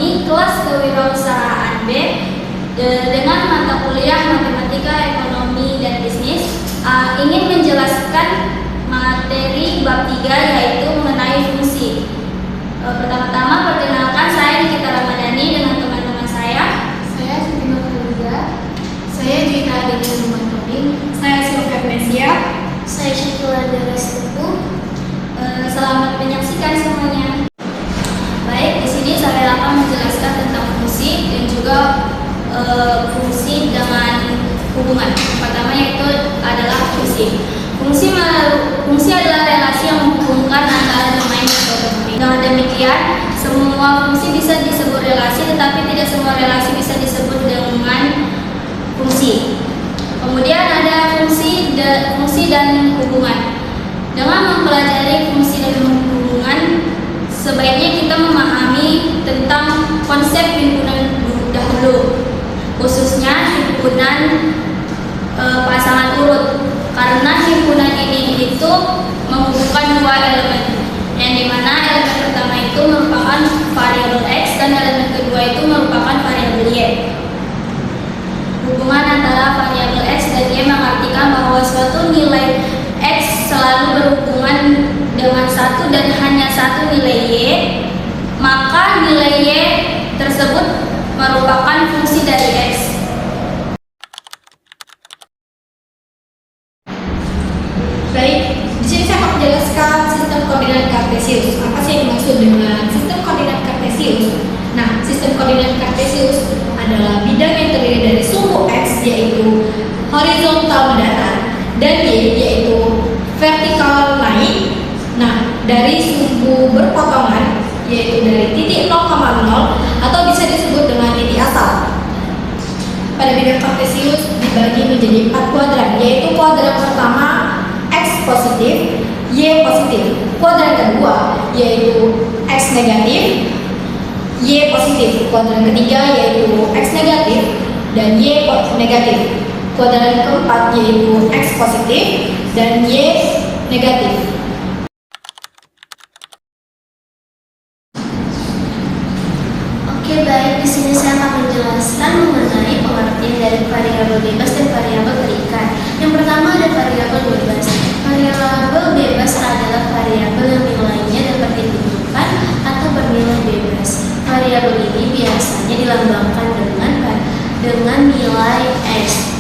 ekonomi kelas kewirausahaan B dengan mata kuliah matematika, ekonomi, dan bisnis ingin menjelaskan materi bab 3 yaitu mengenai fungsi. Pertama-tama perkenalkan, saya Nikita Ramadhani dengan teman-teman saya. Saya Siti Nurhaliza. Saya Juwita Aditya Numantoning. Saya Sylvia Mesia. Saya Syakila Darastuku. Selamat menyaksikan semuanya. Baik, di sini saya akan menjelaskan tentang fungsi dan juga fungsi dengan hubungan. Pertama yaitu adalah fungsi. Fungsi adalah relasi yang menghubungkan antara domain dan subdomain. Dengan demikian, semua fungsi bisa disebut relasi, tetapi tidak semua relasi bisa disebut dengan fungsi. Kemudian ada fungsi dan hubungan. Dengan mempelajari fungsi dan hubungan, sebaiknya kita memahami tentang konsep himpunan dahulu, khususnya himpunan pasangan urut. Karena himpunan ini itu menghubungkan dua elemen, yang dimana elemen pertama itu merupakan variabel X dan elemen kedua itu merupakan variabel Y. Hubungan antara variabel X dan Y mengartikan bahwa suatu nilai X selalu berhubungan dengan satu dan hanya satu nilai Y, maka nilai Y tersebut merupakan fungsi dari X. Baik, di sini saya akan menjelaskan sistem koordinat kartesius. Apa sih yang dimaksud dengan sistem koordinat kartesius? Nah, sistem koordinat kartesius adalah bidang yang terdiri dari sumbu X yaitu horizontal mendatar dan Y yaitu vertikal naik. Nah, dari sumbu berpotongan yaitu dari titik 0,0 atau bisa disebut dengan titik asal. Pada bidang kartesius dibagi menjadi 4 kuadran, yaitu kuadran pertama X positif, Y positif. Kuadran kedua yaitu X negatif, Y positif. Kuadran ketiga yaitu X negatif dan Y negatif. Kuadran keempat yaitu X positif dan Y negatif. Oke, baik. Di sini saya akan menjelaskan mengenai pengertian dari variabel bebas dan variabel terikat. Yang pertama ada variabel bebas. Variabel bebas adalah variabel yang nilainya dapat ditentukan atau bernilai bebas. Variabel ini biasanya dilambangkan dengan nilai X.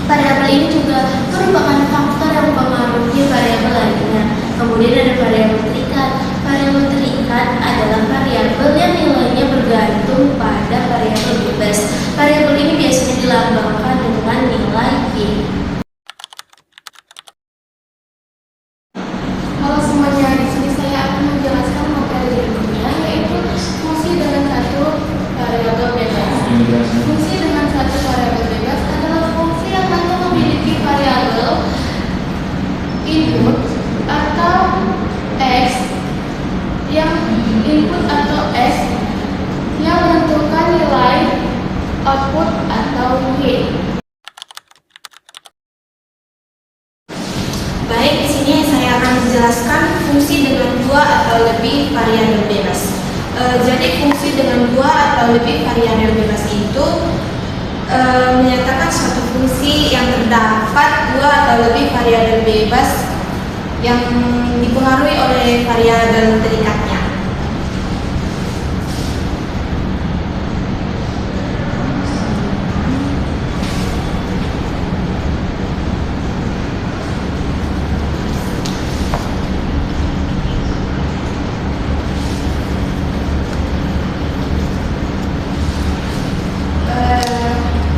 Variabel ini juga merupakan faktor yang mempengaruhi variabel lainnya. Kemudian ada variabel terikat. Variabel terikat adalah variabel yang nilainya bergantung pada variabel bebas. Variabel ini biasanya dilambangkan dengan nilai Y. Halo semuanya, di sini saya akan menjelaskan materi berikutnya yaitu fungsi dengan satu variabel bebas. Fungsi dengan satu variabel bebas adalah fungsi yang hanya memiliki variabel input atau X yang input atau X yang menentukan nilai output atau Y. Baik, di sini saya akan menjelaskan fungsi dengan dua atau lebih variabel bebas. Jadi fungsi dengan dua atau lebih variabel bebas itu menyatakan suatu fungsi yang terdapat dua atau lebih variabel bebas yang dipengaruhi oleh variabel terikatnya.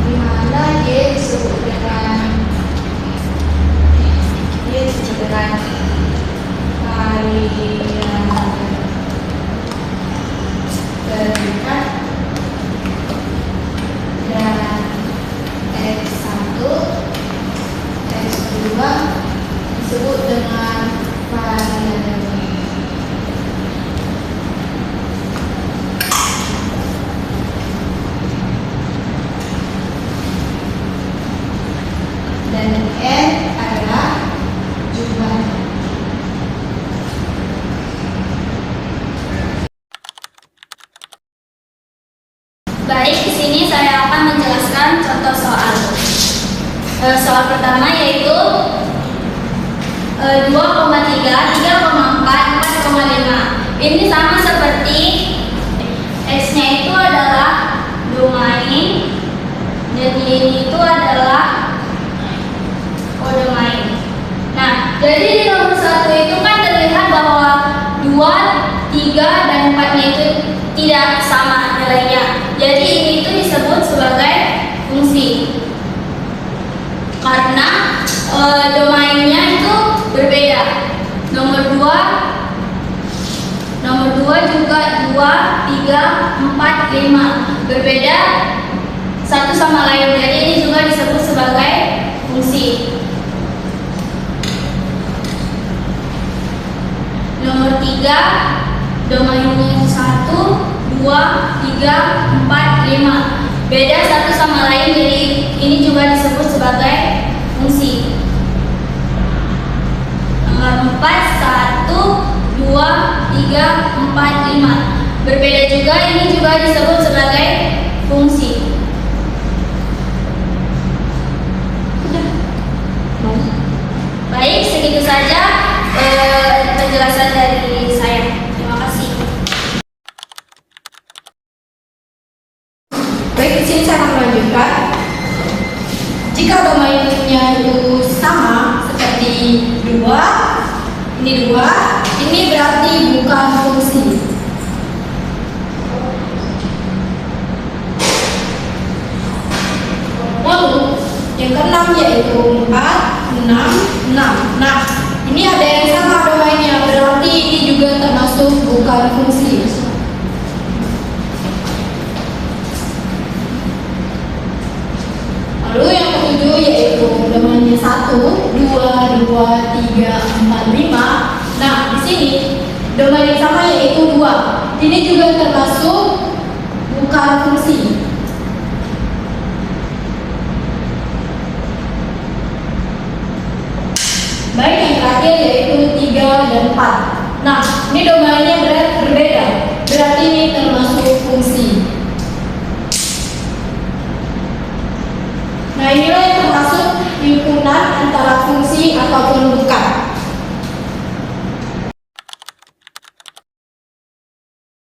Di mana Y disebut dengan variabel Baik, di sini saya akan menjelaskan contoh soal. Soal pertama yaitu 2,3, 3,4, 4,5. Ini sama seperti X-nya itu adalah domain dan ini itu adalah kode main. Nah, jadi di nomor 1 itu kan terlihat bahwa 2, 3, dan 4-nya itu tidak sama nilainya. Jadi ini itu disebut sebagai fungsi. Karena domainnya itu berbeda. Nomor 2 juga 2, 3, 4, 5 berbeda satu sama lain. Jadi ini juga disebut sebagai fungsi. Nomor 3 domainnya 1, 2, 3, 4, 5 beda satu sama lain. Jadi ini juga disebut sebagai fungsi. Nomor 4, 1, 2, 3, 4, 5 berbeda juga. Ini juga disebut sebagai fungsi. Baik, segitu saja penjelasan dari saya. Terima kasih. Baik, di sini saya akan melanjutkan. Jika domainnya itu sama seperti 2, ini 2, ini berarti bukan fungsi. Lalu yang keenam yaitu 4, 6, 6. Nah, ini ada yang sama domainnya, berarti ini juga termasuk bukan fungsi. Lalu yang ketujuh yaitu domainnya 1, 2, 2, 3, 4, 5. Nah, di sini domain yang sama yaitu 2. Ini juga termasuk bukan fungsi. Baik, yang terakhir yaitu 3 dan 4. Nah, ini domainnya berbeda. Berarti ini termasuk fungsi. Nah, inilah yang termasuk himpunan antara fungsi ataupun bukan.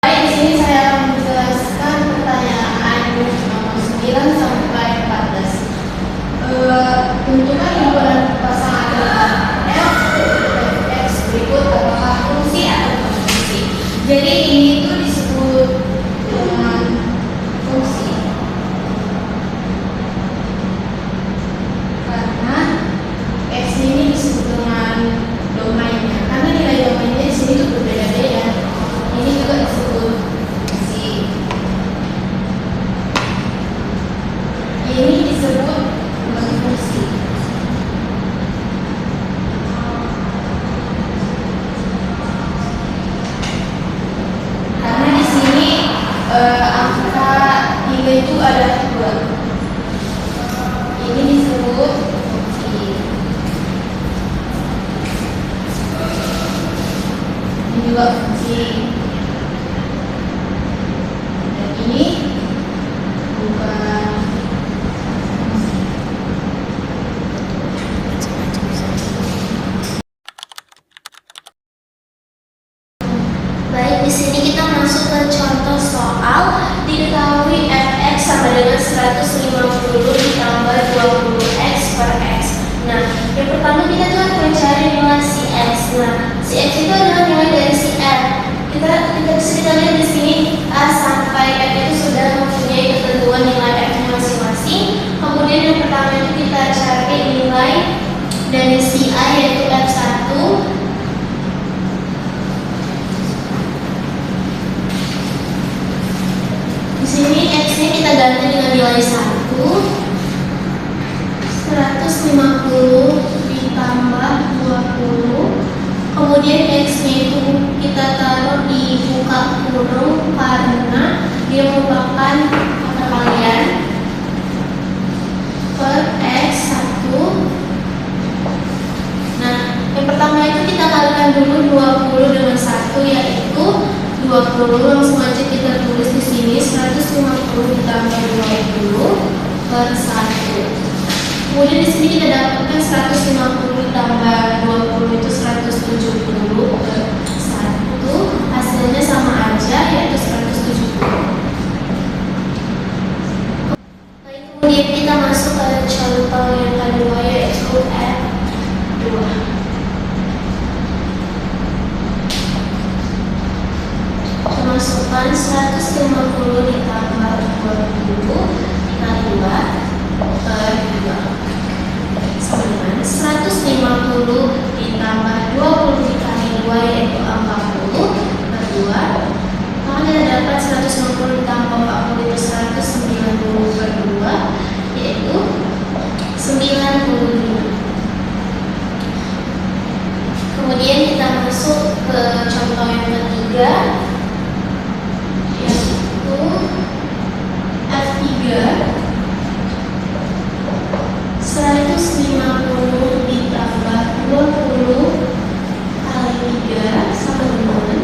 Baik, di sini saya akan menjelaskan pertanyaan nomor 9 sampai 14. Tentukan himpunan pasangan dengan F, X berikut apakah fungsi atau bukan fungsi. Jadi ini itu disebut dengan fungsi karena X ini disebut dengan domainnya. Karena nilai domainnya di sini itu berbeda-beda. Ini juga disebut fungsi. Ini disebut bukan fungsi. Karena di sini angka nilai itu ada 2. Ini disebut fungsi. Ini juga fungsi. Dan ini bukan fungsi. Baik, di sini kita masuk ke contoh soal. Diketahui fx sama dengan 150 ditambah 20x per x. Nah, yang pertama kita tuh akan mencari nilai si x. Nah, si x itu adalah nilai dari si f. Kita bisa lihat di sini a sampai f itu sudah mempunyai ketentuan nilai f-nya masing-masing. Kemudian yang pertama itu kita cari nilai dari si a yaitu f1. Di sini x-nya kita ganti dengan nilai 1. 150 ditambah 20. Kemudian x-nya itu kita taruh di buka kurung karena dia merupakan perkalian per x1. Nah, yang pertama itu kita kalikan dulu 20 dengan 1 yaitu 20. Langsung aja kita tulis di sini 150 ditambah per 1. Kemudian di sini kita dapatkan 150 ditambah 20 itu 170 per 1. Hasilnya sama aja, yaitu 170. Baik, kemudian kita masuk ke contoh yang kedua, yaitu F2. Masukkan 150 ditambah 20 dikali 2 per 2 sama dengan 150 ditambah 20 dikali 2 yaitu 40 per 2. Maka kita dapat 150 ditambah 40 itu 190 per 2 yaitu 95. Kemudian kita masuk ke contoh yang ketiga, yaitu F3. 150 ditambah 20 kali 3 sama dengan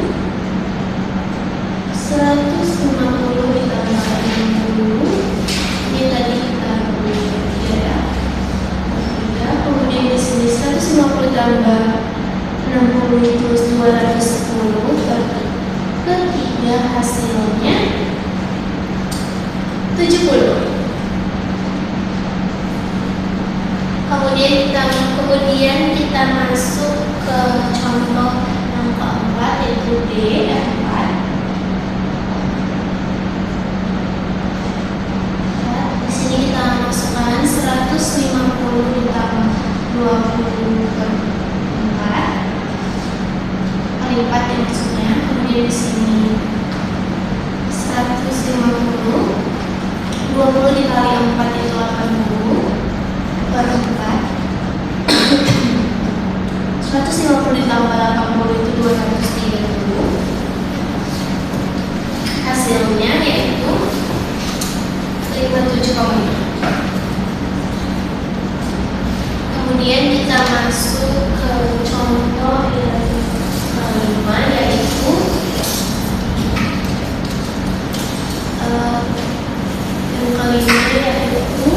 150 ditambah 60. Ini tadi kita ya. Kemudian di sini 150 ditambah 60 itu 210 per 3 hasilnya 70. Kemudian kita masuk ke contoh yang keempat, yaitu D4. Di sini kita masukkan 150 ditambah 20 per 4 kali 4 ya maksudnya. Kemudian di sini 150 20 dikali 4 itu 80 per 4. 150 ditambah 80 itu 230. Hasilnya yaitu 57,5. Kemudian kita masuk ke contoh yang kelima, yaitu yaitu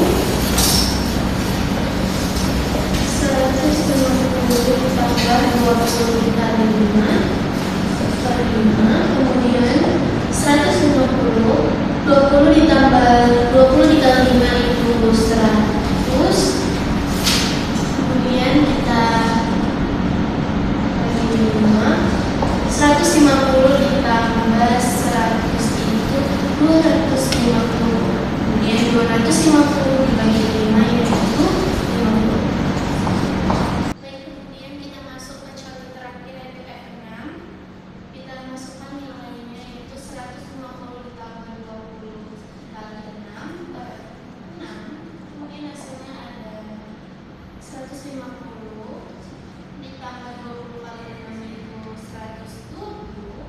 150 ditambah 20 dikali 5 per 5. Kemudian 150 20 ditambah 20 dikali 5 itu 100. Kemudian kita bagi 5. 150 ditambah 100 itu 250. Kemudian 250 dibagi 5 yaitu 50. Baik, kemudian kita masuk ke contoh terakhir, yaitu F6. Kita masukkan nilainya yaitu 150 ditambah 20 kali 6 per 6. Kemudian hasilnya ada 150 ditambah 20 kali 6 itu 120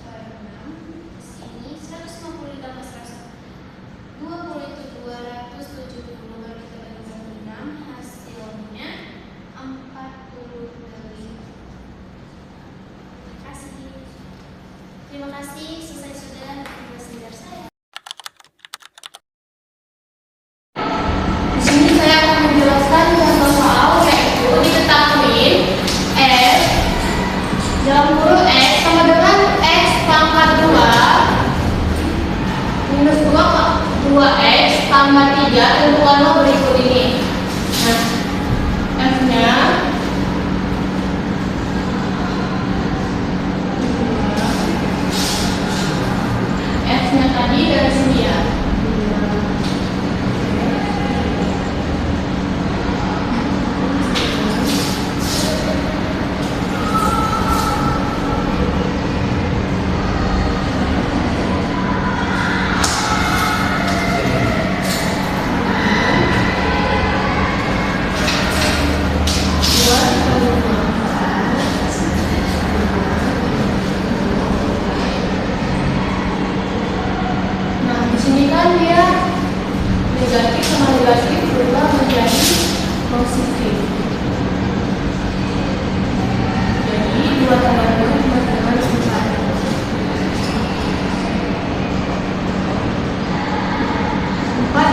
per 6. Di sini 150 ditambah 120 itu 270 kali kita bagi 6, hasilnya 48. Terima kasih, selesai sudah tugas belajar saya. Di sini saya akan menjelaskan contoh soal, yaitu diketahui X dalam kurung X sama dengan X pangkat 2 minus 2X tambah 3 tentukanlah berikut ini. Nah, F-nya F-nya tadi dari sini ya. Nah, di sini kan dia negatif sama negatif berubah menjadi positif. Jadi 2 tambah 2 sama dengan 4. 4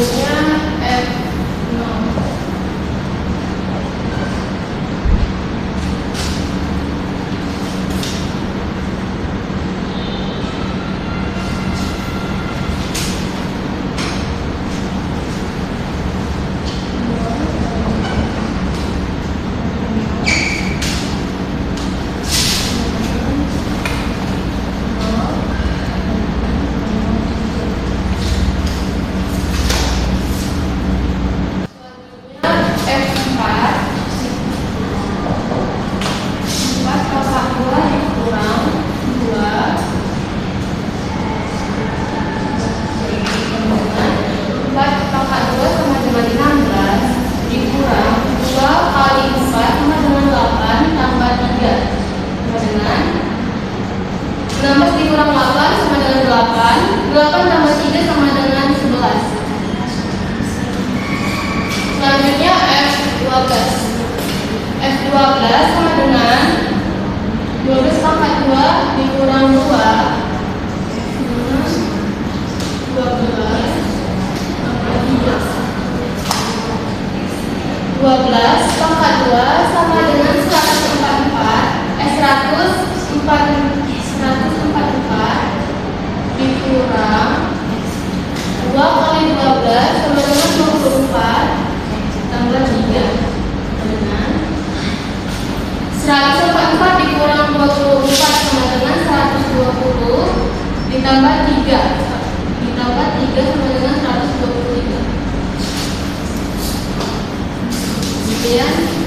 Selanjutnya F0. Dikurang 8 sama dengan 8. 8 tambah 3 sama dengan 11. Selanjutnya F12. F12 sama dengan 12 pangkat 2 dikurang 2. 12 pangkat 3. 12 pangkat 2 sama dengan 144 dikurang 2 kali 12 sama dengan 24 tambah 3 dengan 144 dikurang 24 sama dengan 120 ditambah 3 sama dengan 123. Kemudian